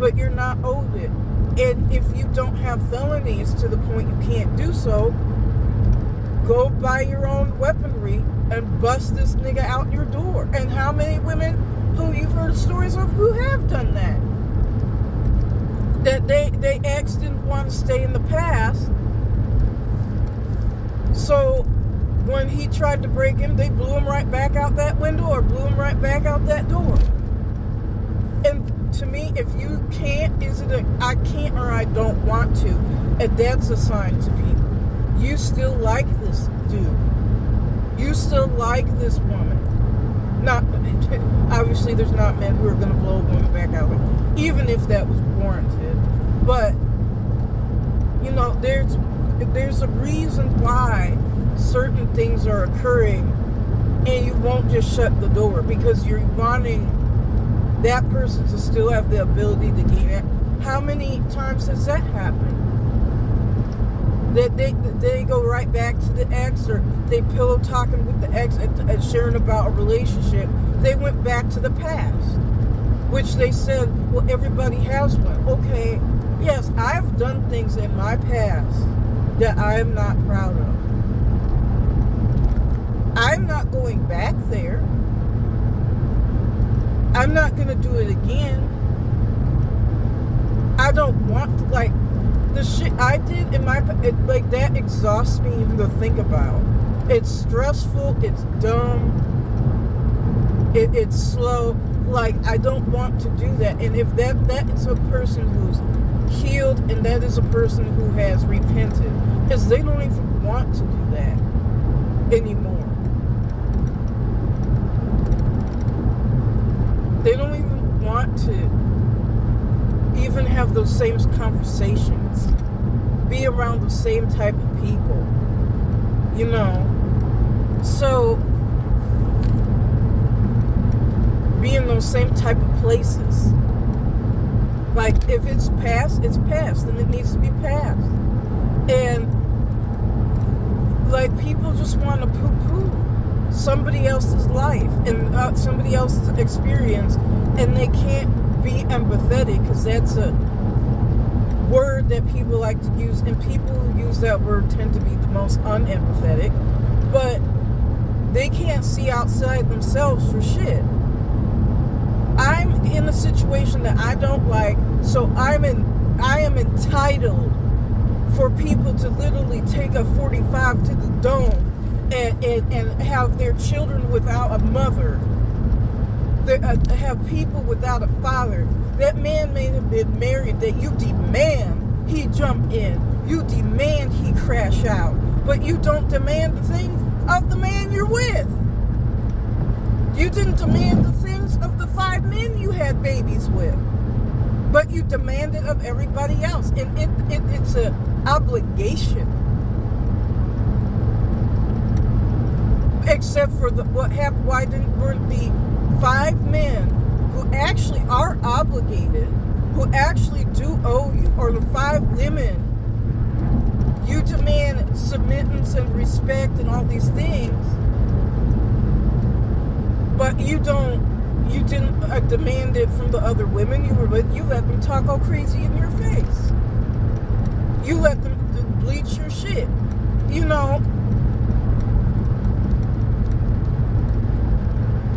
but you're not owed it. And if you don't have felonies to the point you can't do so, go buy your own weaponry and bust this nigga out your door. And how many women who you've heard stories of who have done that? That they ex didn't want to stay in the past. So when he tried to break in, they blew him right back out that window or blew him right back out that door. And to me, if you can't, is it a I can't or I don't want to? And that's a sign to people. You still like this dude. You still like this woman. Not obviously there's not men who are gonna blow a woman back out, even if that was warranted. But you know, there's a reason why certain things are occurring, and you won't just shut the door because you're wanting that person to still have the ability to gain it. How many times has that happened? That they go right back to the ex, or they pillow talking with the ex and sharing about a relationship. They went back to the past, which they said, well, everybody has one. Okay, yes, I've done things in my past that I am not proud of. I'm not going back there. I'm not going to do it again. I don't want to, like, the shit I did in my, like, that exhausts me even to think about. It's stressful, it's dumb, it's slow. Like, I don't want to do that. And if that is a person who's healed, and that is a person who has repented, because they don't even want to do that anymore. They don't even want to even have those same conversations, be around the same type of people, you know. So be in those same type of places. Like, if it's past, it's past, and it needs to be past. And like, people just want to poo-poo somebody else's life and somebody else's experience, and they can't be empathetic, because that's a word that people like to use, and people who use that word tend to be the most unempathetic, but they can't see outside themselves for shit. I'm in a situation that I don't like, so I am entitled for people to literally take a 45 to the dome and have their children without a mother, have people without a father. That man may have been married, that you demand he jump in, you demand he crash out, but you don't demand the thing of the man you're with. You didn't demand the things of the 5 men you had babies with, but you demand it of everybody else, and it's an obligation. Except for what happened. Why weren't the 5 men who actually are obligated, who actually do owe you, or the 5 women you demand submittance and respect and all these things, but you didn't demand it from the other women you were with. You let them talk all crazy in your face. You let them bleach your shit. You know,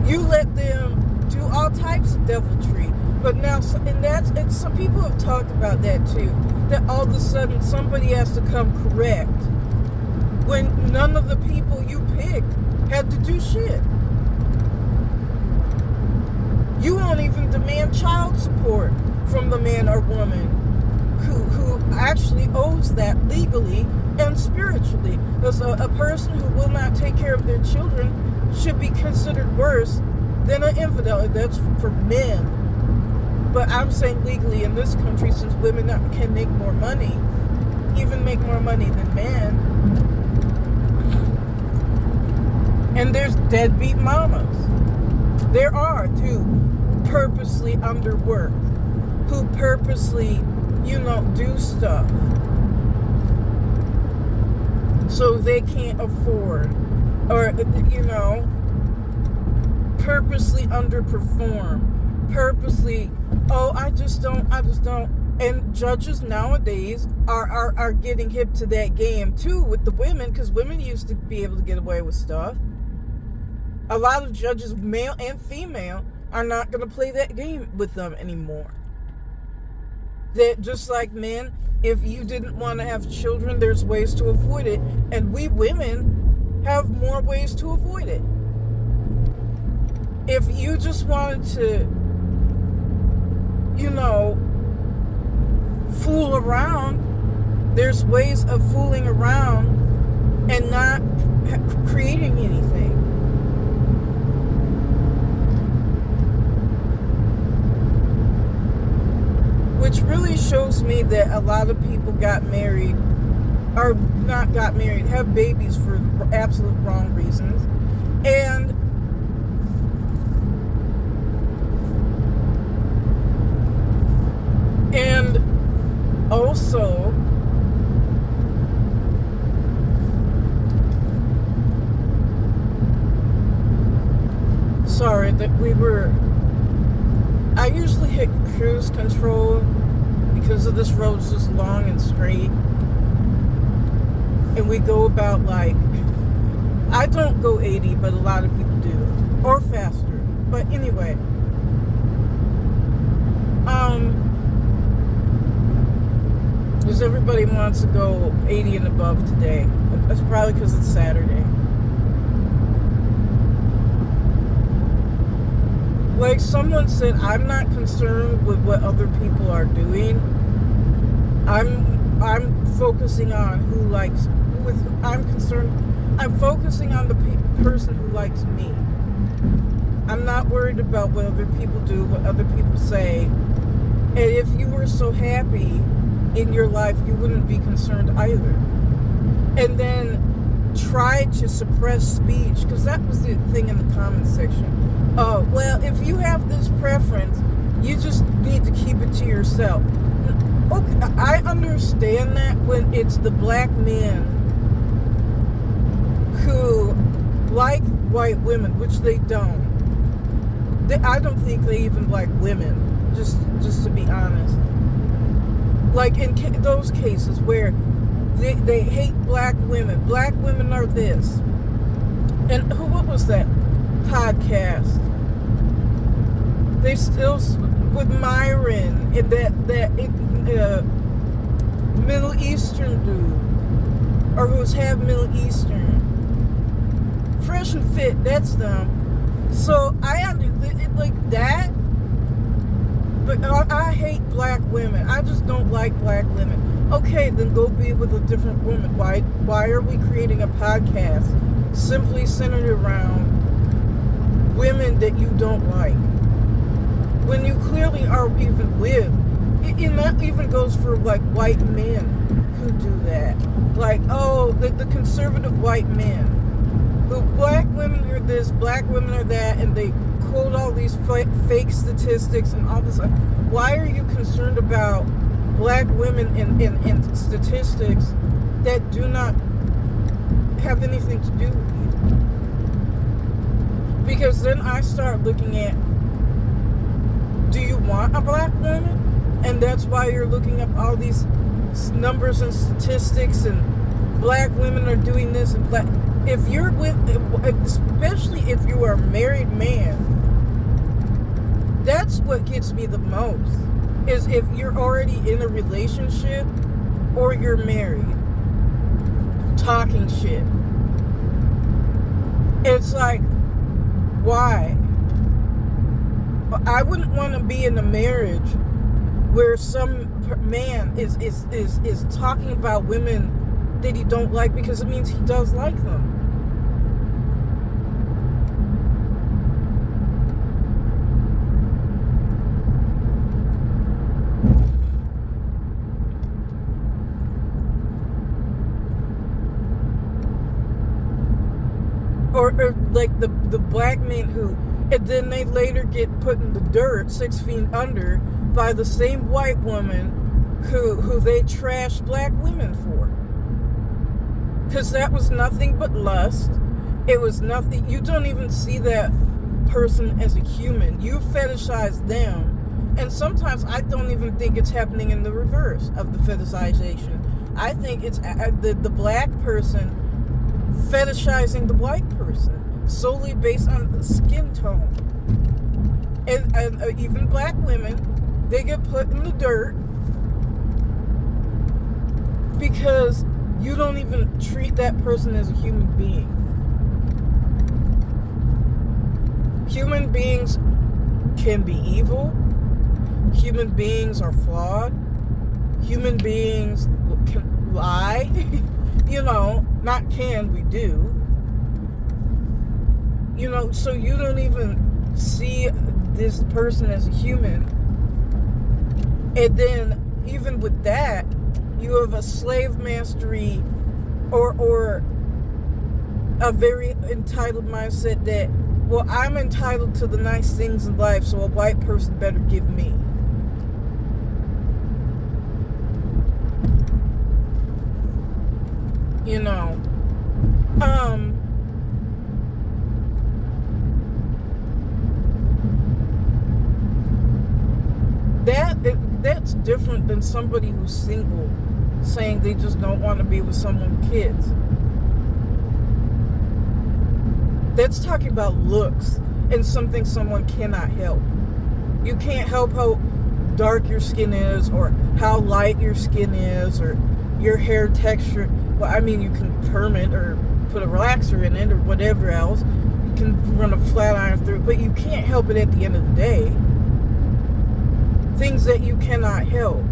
you let them do all types of deviltry. But now, and some people have talked about that too, that all of a sudden somebody has to come correct when none of the people you picked had to do shit. You won't even demand child support from the man or woman who actually owes that legally and spiritually. Because a person who will not take care of their children should be considered worse than an infidel. That's for men. But I'm saying legally in this country, since women can make more money, even make more money than men. And there's deadbeat mamas. There are, too, purposely underwork, who purposely, do stuff so they can't afford, or, purposely underperform, purposely Oh, I just don't. And judges nowadays are getting hip to that game too with the women, because women used to be able to get away with stuff. A lot of judges, male and female, are not going to play that game with them anymore. That just like men, if you didn't want to have children, there's ways to avoid it. And we women have more ways to avoid it. If you just wanted to, fool around, there's ways of fooling around and not creating anything. Which really shows me that a lot of people got married, or not got married, have babies for absolute wrong reasons. And also, sorry that I usually hit cruise control because of this road's just long and straight. And we go about I don't go 80, but a lot of people do. Or faster. But anyway. Because everybody wants to go 80 and above today. That's probably because it's Saturday. Like someone said, I'm not concerned with what other people are doing. I'm focusing on I'm focusing on the person who likes me. I'm not worried about what other people do, what other people say. And if you were so happy in your life, you wouldn't be concerned either. And then try to suppress speech, because that was the thing in the comment section. Well, if you have this preference, you just need to keep it to yourself. Okay, I understand that when it's the black men who like white women, which they don't. I don't think they even like women, just to be honest. Like in those cases where they hate black women. Black women are this. And what was that podcast? They still, with Myron, and that Middle Eastern dude, or who's half Middle Eastern. Fresh and Fit, that's them. So I understand like that. But I hate black women. I just don't like black women. Okay, then go be with a different woman. Why are we creating a podcast simply centered around women that you don't like? When you clearly are even with, and that even goes for like white men who do that. Like, the conservative white men. Who black women are this, black women are that, and they quote all these fake statistics and all this. Why are you concerned about black women in statistics that do not have anything to do with you? Because then I start looking at, do you want a black woman? And that's why you're looking up all these numbers and statistics, and black women are doing this, and black. If you're especially if you are a married man, that's what gets me the most, is if you're already in a relationship or you're married, talking shit. It's like, why? I wouldn't want to be in a marriage where some man is talking about women that he don't like because it means he does like them. Or like the black men who, and then they later get put in the dirt 6 feet under by the same white woman who they trash black women for. Because that was nothing but lust. It was nothing. You don't even see that person as a human. You fetishize them, And sometimes I don't even think it's happening in the reverse of the fetishization. I think it's the black person fetishizing the white person solely based on the skin tone. And even black women, they get put in the dirt because you don't even treat that person as a human being. Human beings can be evil. Human beings are flawed. Human beings can lie. Not can, we do. So you don't even see this person as a human. And then, even with that, you have a slave mastery or a very entitled mindset that, well, I'm entitled to the nice things in life, so a white person better give me. That's different than somebody who's single saying they just don't want to be with someone with kids. That's talking about looks and something someone cannot help. You can't help how dark your skin is, or how light your skin is, or your hair texture. Well, I mean, you can perm it or put a relaxer in it or whatever else. You can run a flat iron through it, but you can't help it at the end of the day. Things that you cannot help.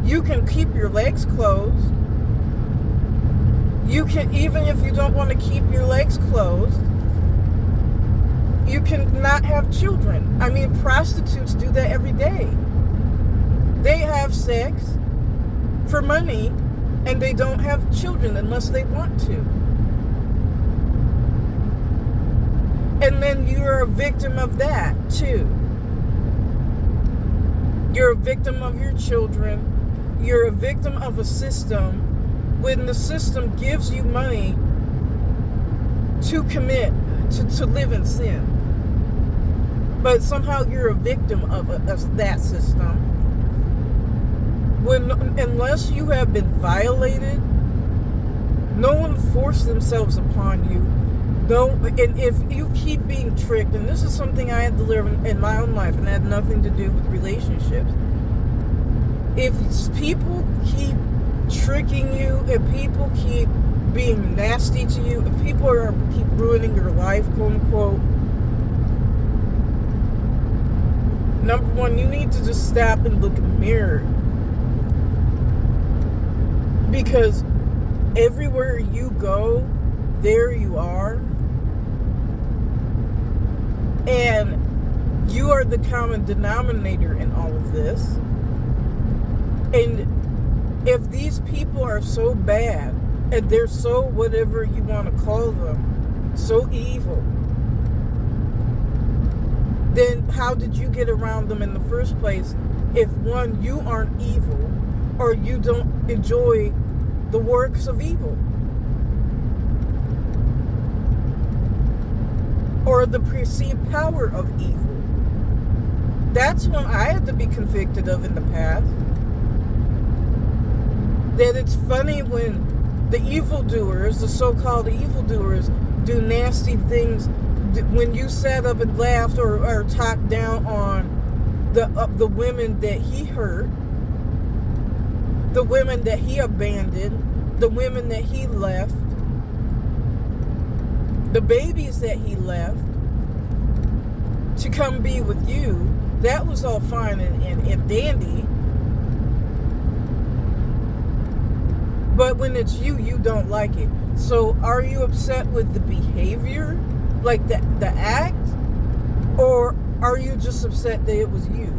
You can keep your legs closed. You can, even if you don't want to keep your legs closed, you can not have children. I mean, prostitutes do that every day. They have sex for money, and they don't have children unless they want to. And then you're a victim of that, too. You're a victim of your children. You're a victim of a system when the system gives you money to commit, to live in sin. But somehow you're a victim of that system. Unless you have been violated, no one forced themselves upon you. And if you keep being tricked, and this is something I had to learn in my own life, and it had nothing to do with relationships. If people keep tricking you, if people keep being nasty to you, if people keep ruining your life, quote unquote, number one, you need to just stop and look in the mirror. Because everywhere you go, there you are. And you are the common denominator in all of this. And if these people are so bad, and they're so whatever you want to call them, so evil, then how did you get around them in the first place if, one, you aren't evil, or you don't enjoy the works of evil, or the perceived power of evil? That's what I had to be convicted of in the past. That it's funny when the evildoers, the so-called evildoers, do nasty things. When you sat up and laughed or talked down on the women that he hurt, the women that he abandoned, the women that he left, the babies that he left to come be with you, that was all fine and dandy. But when it's you, you don't like it. So are you upset with the behavior, like the act, or are you just upset that it was you?